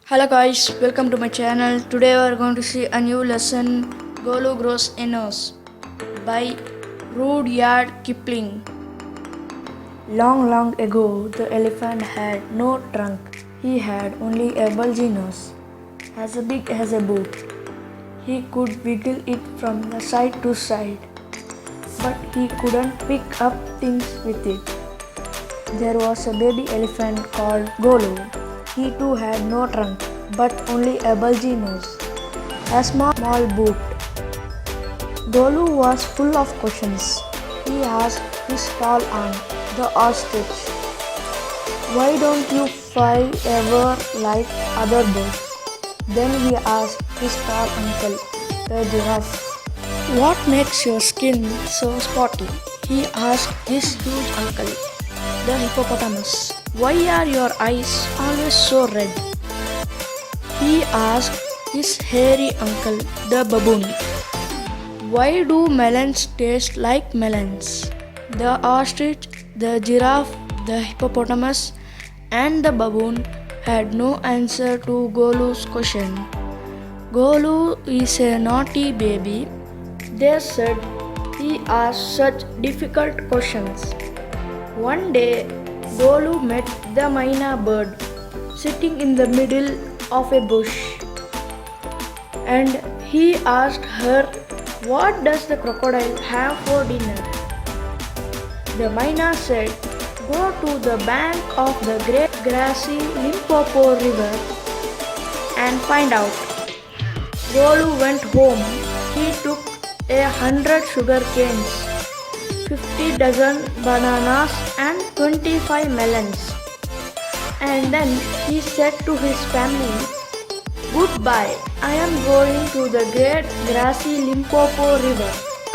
Hello guys, welcome to my channel. Today we are going to see a new lesson, Golu Grows a Nose by Rudyard Kipling. Long, long ago, the elephant had no trunk. He had only a bulgy nose, as big as a boot. He could wiggle it from the side to side, but he couldn't pick up things with it. There was a baby elephant called Golu. He too had no trunk, but only a bulgy nose, a small boot. Golu was full of questions. He asked his tall aunt, the ostrich, "Why don't you fly ever like other birds?" Then he asked his tall uncle, the giraffe, "What makes your skin so spotty?" He asked his huge uncle, the hippopotamus, "Why are your eyes always so red?" He asked his hairy uncle, the baboon, "Why do melons taste like melons?" The ostrich, the giraffe, the hippopotamus, and the baboon had no answer to Golu's question. "Golu is a naughty baby," they said. "He asks such difficult questions." One day, Golu met the myna bird sitting in the middle of a bush, and he asked her, "What does the crocodile have for dinner?" The myna said, "Go to the bank of the great grassy Limpopo River and find out." Golu went home. He took 100 sugar canes, 50 dozen bananas, and 25 melons. And then he said to his family, "Goodbye, I am going to the great grassy Limpopo River.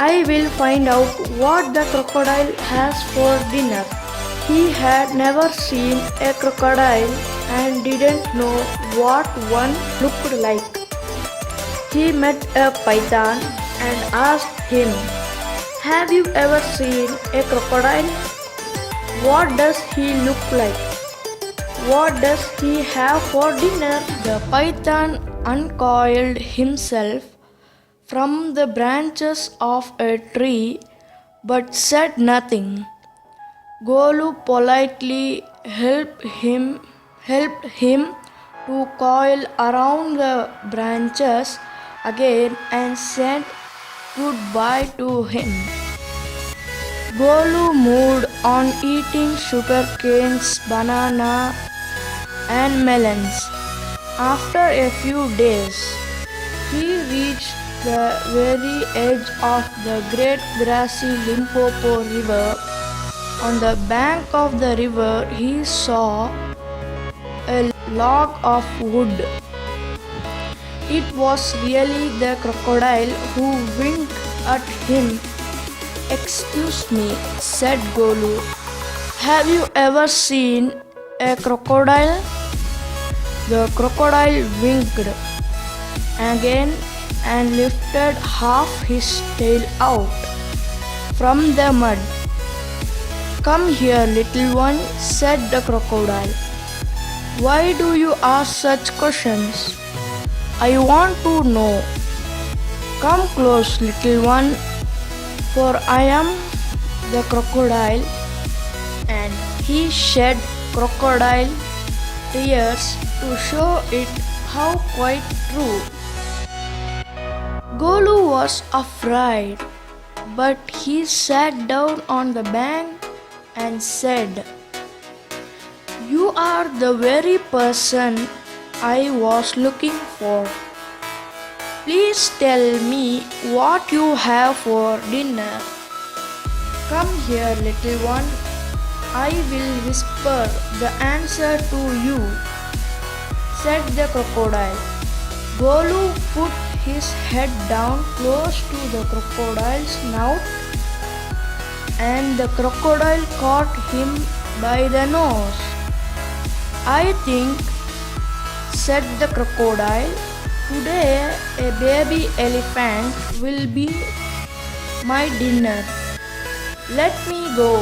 I will find out what the crocodile has for dinner." He had never seen a crocodile and didn't know what one looked like. He met a python and asked him, "Have you ever seen a crocodile? What does he look like? What does he have for dinner?" The python uncoiled himself from the branches of a tree but said nothing. Golu politely helped him to coil around the branches again and said goodbye to him. Golu moved on eating sugar canes, banana, and melons. After a few days, he reached the very edge of the great grassy Limpopo River. On the bank of the river, he saw a log of wood. It was really the crocodile who winked at him. "Excuse me," said Golu, "have you ever seen a crocodile?" The crocodile winked again and lifted half his tail out from the mud. "Come here, little one," said the crocodile. "Why do you ask such questions? I want to know. Come close, little one, for I am the crocodile." And he shed crocodile tears to show it how quite true. Golu was afraid, but he sat down on the bank and said, "You are the very person I was looking for. Please tell me what you have for dinner." "Come here, little one. I will whisper the answer to you," said the crocodile. Golu put his head down close to the crocodile's snout, and the crocodile caught him by the nose. "I think," said the crocodile, "today a baby elephant will be my dinner. Let me go.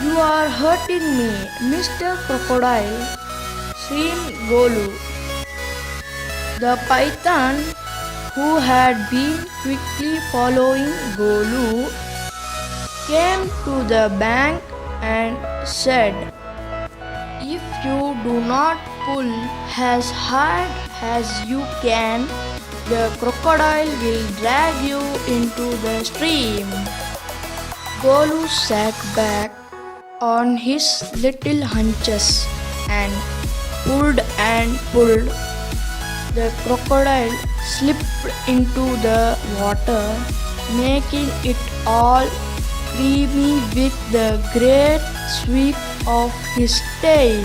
You are hurting me, Mr. Crocodile," screamed Golu. The python, who had been quickly following Golu, came to the bank and said, "If you do not pull as hard as you can, the crocodile will drag you into the stream." Golu sat back on his little hunches and pulled and pulled. The crocodile slipped into the water, making it all creamy with the great sweep of his tail.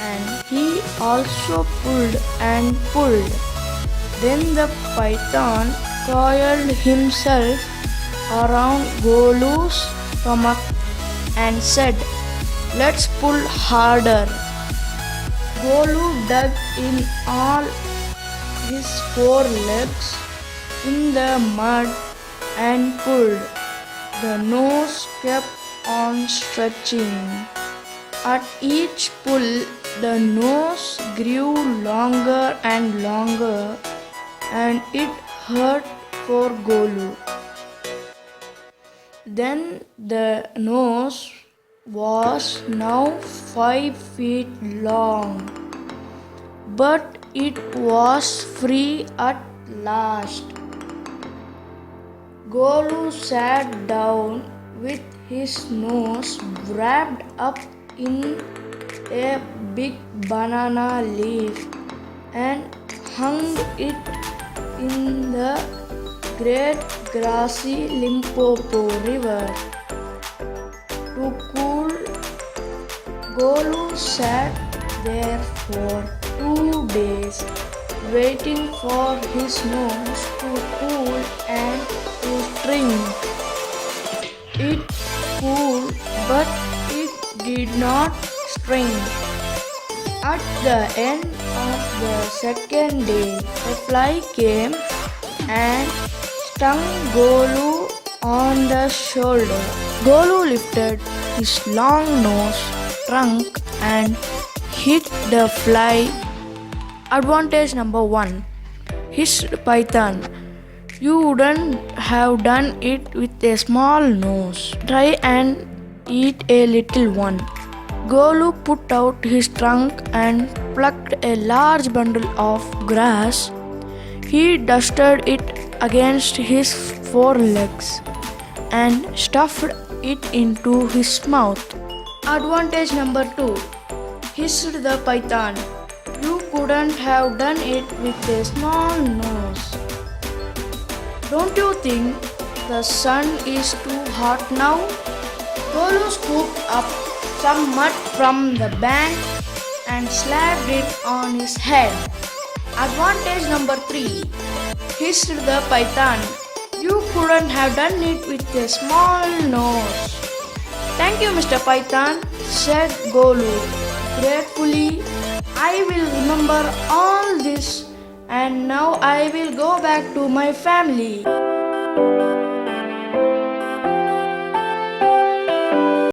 And he also pulled and pulled. Then the python coiled himself around Golu's stomach and said, "Let's pull harder." Golu dug in all his four legs in the mud and pulled. The nose kept on stretching. At each pull, the nose grew longer and longer, and it hurt for Golu. Then the nose was now 5 feet long, but it was free at last. Golu sat down with his nose wrapped up in a big banana leaf and hung it in the great grassy Limpopo River. To cool, Golu sat there for 2 days, waiting for his nose to cool and to shrink. It cooled, but it did not shrink. At the end of the second day, a fly came and stung Golu on the shoulder. Golu lifted his long nose, trunk, and hit the fly. Advantage number 1. Hissed python, "You wouldn't have done it with a small nose. Try and eat a little one." Golu put out his trunk and plucked a large bundle of grass. He dusted it against his forelegs and stuffed it into his mouth. Advantage number 2. Hissed the python, "You couldn't have done it with a small nose. Don't you think the sun is too hot now?" Golu scooped up some mud from the bank and slapped it on his head. Advantage number 3. Hissed the python, "You couldn't have done it with a small nose." "Thank you, Mr. Python," said Golu gratefully. "I will remember all this, and now I will go back to my family."